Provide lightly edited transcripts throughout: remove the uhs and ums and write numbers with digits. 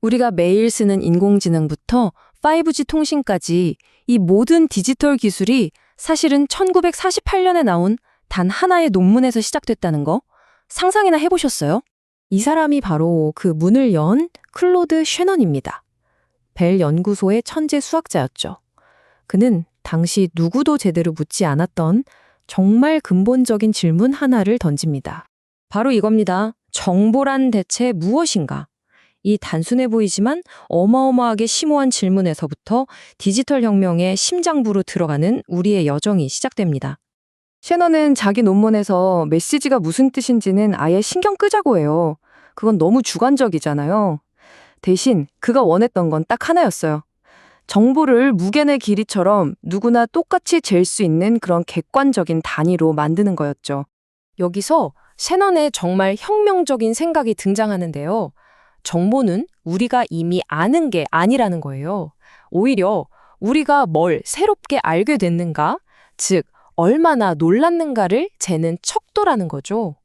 우리가 매일 쓰는 인공지능부터 5G 통신까지 이 모든 디지털 기술이 사실은 1948년에 나온 단 하나의 논문에서 시작됐다는 거 상상이나 해보셨어요? 이 사람이 바로 그 문을 연 클로드 셰넌입니다. 벨 연구소의 천재 수학자였죠. 그는 당시 누구도 제대로 묻지 않았던 정말 근본적인 질문 하나를 던집니다. 바로 이겁니다. 정보란 대체 무엇인가? 이 단순해 보이지만 어마어마하게 심오한 질문에서부터 디지털 혁명의 심장부로 들어가는 우리의 여정이 시작됩니다. 셰넌은 자기 논문에서 메시지가 무슨 뜻인지는 아예 신경 끄자고 해요. 그건 너무 주관적이잖아요. 대신 그가 원했던 건 딱 하나였어요. 정보를 무게의 길이처럼 누구나 똑같이 잴 수 있는 그런 객관적인 단위로 만드는 거였죠. 여기서 셰넌의 정말 혁명적인 생각이 등장하는데요. 정보는 우리가 이미 아는 게 아니라는 거예요. 오히려 우리가 뭘 새롭게 알게 됐는가, 즉 얼마나 놀랐는가를 재는 척도라는 거죠.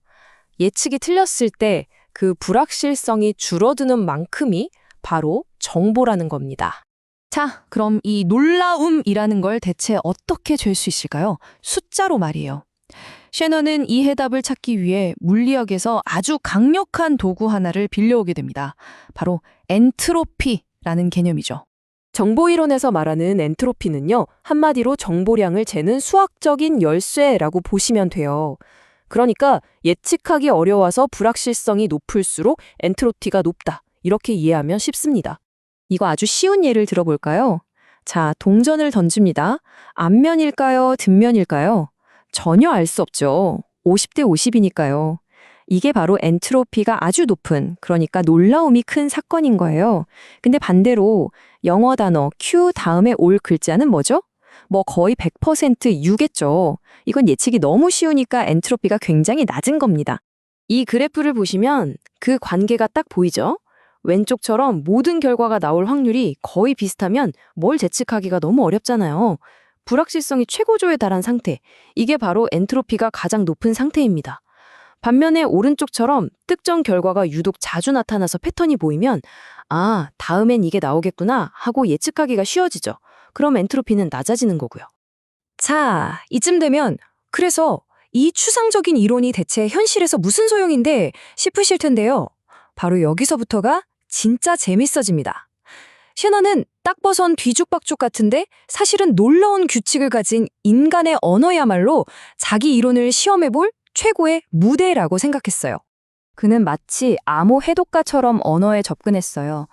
예측이 틀렸을 때 그 불확실성이 줄어드는 만큼이 바로 정보라는 겁니다. 자, 그럼 이 놀라움이라는 걸 대체 어떻게 잴 수 있을까요? 숫자로 말이에요. 셰넌은 이 해답을 찾기 위해 물리학에서 아주 강력한 도구 하나를 빌려오게 됩니다. 바로 엔트로피라는 개념이죠. 정보이론에서 말하는 엔트로피는요, 한마디로 정보량을 재는 수학적인 열쇠라고 보시면 돼요. 그러니까 예측하기 어려워서 불확실성이 높을수록 엔트로피가 높다. 이렇게 이해하면 쉽습니다. 이거 아주 쉬운 예를 들어볼까요? 자, 동전을 던집니다. 앞면일까요? 뒷면일까요? 전혀 알 수 없죠. 50대 50이니까요. 이게 바로 엔트로피가 아주 높은, 그러니까 놀라움이 큰 사건인 거예요. 근데 반대로 영어 단어 Q 다음에 올 글자는 뭐죠? 뭐 거의 100% U겠죠. 이건 예측이 너무 쉬우니까 엔트로피가 굉장히 낮은 겁니다. 이 그래프를 보시면 그 관계가 딱 보이죠? 왼쪽처럼 모든 결과가 나올 확률이 거의 비슷하면 뭘 예측하기가 너무 어렵잖아요. 불확실성이 최고조에 달한 상태, 이게 바로 엔트로피가 가장 높은 상태입니다. 반면에 오른쪽처럼 특정 결과가 유독 자주 나타나서 패턴이 보이면 아, 다음엔 이게 나오겠구나 하고 예측하기가 쉬워지죠. 그럼 엔트로피는 낮아지는 거고요. 자, 이쯤 되면 그래서 이 추상적인 이론이 대체 현실에서 무슨 소용인데 싶으실 텐데요. 바로 여기서부터가 진짜 재밌어집니다. 셰넌은 딱 버선 뒤죽박죽 같은데 사실은 놀라운 규칙을 가진 인간의 언어야말로 자기 이론을 시험해볼 최고의 무대라고 생각했어요. 그는 마치 암호 해독가처럼 언어에 접근했어요.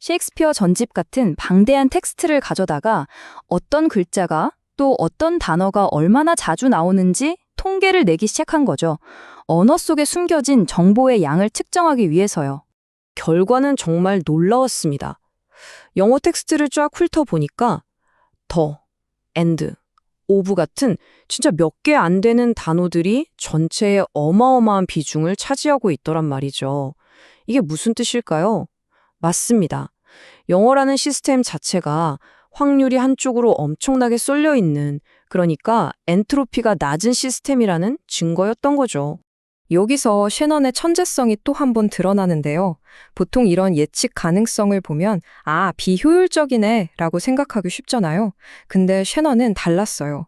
셰익스피어 전집 같은 방대한 텍스트를 가져다가 어떤 글자가 또 어떤 단어가 얼마나 자주 나오는지 통계를 내기 시작한 거죠. 언어 속에 숨겨진 정보의 양을 측정하기 위해서요. 결과는 정말 놀라웠습니다. 영어 텍스트를 쫙 훑어보니까 더, and, of 같은 진짜 몇 개 안 되는 단어들이 전체의 어마어마한 비중을 차지하고 있더란 말이죠. 이게 무슨 뜻일까요? 맞습니다. 영어라는 시스템 자체가 확률이 한쪽으로 엄청나게 쏠려 있는, 그러니까 엔트로피가 낮은 시스템이라는 증거였던 거죠. 여기서 셰넌의 천재성이 또 한 번 드러나는데요. 보통 이런 예측 가능성을 보면 아, 비효율적이네 라고 생각하기 쉽잖아요. 근데 셰넌은 달랐어요.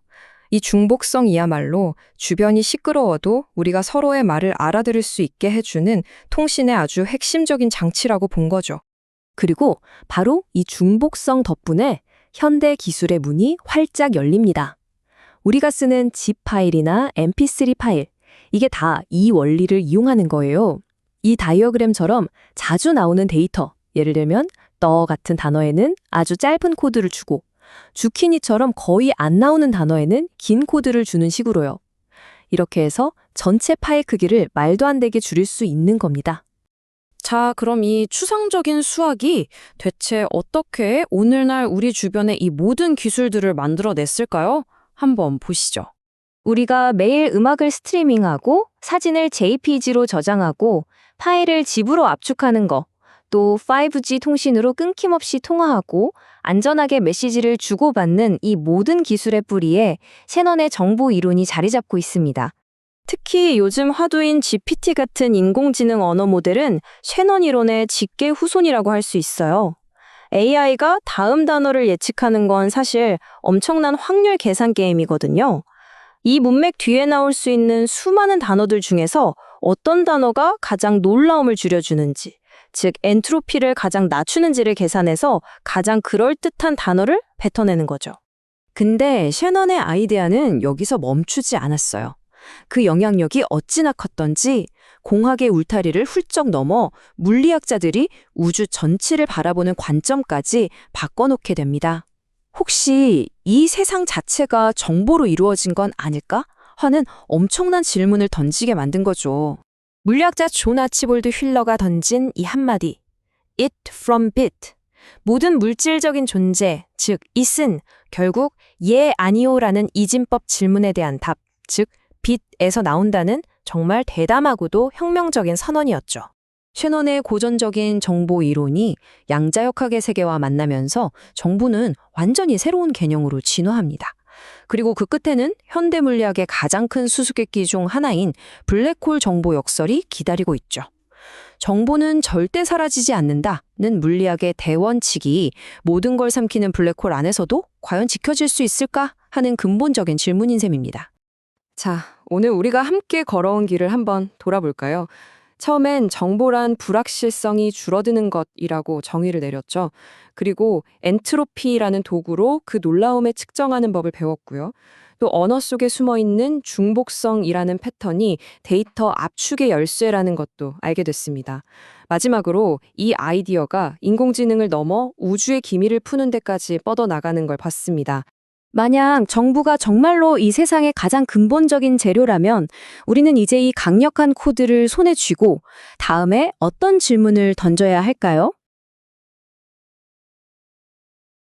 이 중복성이야말로 주변이 시끄러워도 우리가 서로의 말을 알아들을 수 있게 해주는 통신의 아주 핵심적인 장치라고 본 거죠. 그리고 바로 이 중복성 덕분에 현대 기술의 문이 활짝 열립니다. 우리가 쓰는 zip 파일이나 mp3 파일, 이게 다 이 원리를 이용하는 거예요. 이 다이어그램처럼 자주 나오는 데이터, 예를 들면 the 같은 단어에는 아주 짧은 코드를 주고 주키니처럼 거의 안 나오는 단어에는 긴 코드를 주는 식으로요. 이렇게 해서 전체 파일 크기를 말도 안 되게 줄일 수 있는 겁니다. 자, 그럼 이 추상적인 수학이 대체 어떻게 오늘날 우리 주변의 이 모든 기술들을 만들어냈을까요? 한번 보시죠. 우리가 매일 음악을 스트리밍하고 사진을 JPG로 저장하고 파일을 집으로 압축하는 거, 또 5G 통신으로 끊김없이 통화하고 안전하게 메시지를 주고받는 이 모든 기술의 뿌리에 셰넌의 정보 이론이 자리 잡고 있습니다. 특히 요즘 화두인 GPT 같은 인공지능 언어 모델은 셰넌 이론의 직계 후손이라고 할 수 있어요. AI가 다음 단어를 예측하는 건 사실 엄청난 확률 계산 게임이거든요. 이 문맥 뒤에 나올 수 있는 수많은 단어들 중에서 어떤 단어가 가장 놀라움을 줄여주는지, 즉 엔트로피를 가장 낮추는지를 계산해서 가장 그럴듯한 단어를 뱉어내는 거죠. 근데 셰넌의 아이디어는 여기서 멈추지 않았어요. 그 영향력이 어찌나 컸던지 공학의 울타리를 훌쩍 넘어 물리학자들이 우주 전체를 바라보는 관점까지 바꿔놓게 됩니다. 혹시 이 세상 자체가 정보로 이루어진 건 아닐까? 하는 엄청난 질문을 던지게 만든 거죠. 물리학자 존 아치볼드 휠러가 던진 이 한마디, it from bit. 모든 물질적인 존재, 즉 it은 결국 예, 아니오라는 이진법 질문에 대한 답, 즉 빛에서 나온다는 정말 대담하고도 혁명적인 선언이었죠. 셰넌의 고전적인 정보 이론이 양자역학의 세계와 만나면서 정보는 완전히 새로운 개념으로 진화합니다. 그리고 그 끝에는 현대 물리학의 가장 큰 수수께끼 중 하나인 블랙홀 정보 역설이 기다리고 있죠. 정보는 절대 사라지지 않는다는 물리학의 대원칙이 모든 걸 삼키는 블랙홀 안에서도 과연 지켜질 수 있을까 하는 근본적인 질문인 셈입니다. 자, 오늘 우리가 함께 걸어온 길을 한번 돌아볼까요? 처음엔 정보란 불확실성이 줄어드는 것이라고 정의를 내렸죠. 그리고 엔트로피라는 도구로 그 놀라움을 측정하는 법을 배웠고요. 또 언어 속에 숨어있는 중복성이라는 패턴이 데이터 압축의 열쇠라는 것도 알게 됐습니다. 마지막으로 이 아이디어가 인공지능을 넘어 우주의 기밀을 푸는 데까지 뻗어나가는 걸 봤습니다. 만약 정부가 정말로 이 세상의 가장 근본적인 재료라면 우리는 이제 이 강력한 코드를 손에 쥐고 다음에 어떤 질문을 던져야 할까요?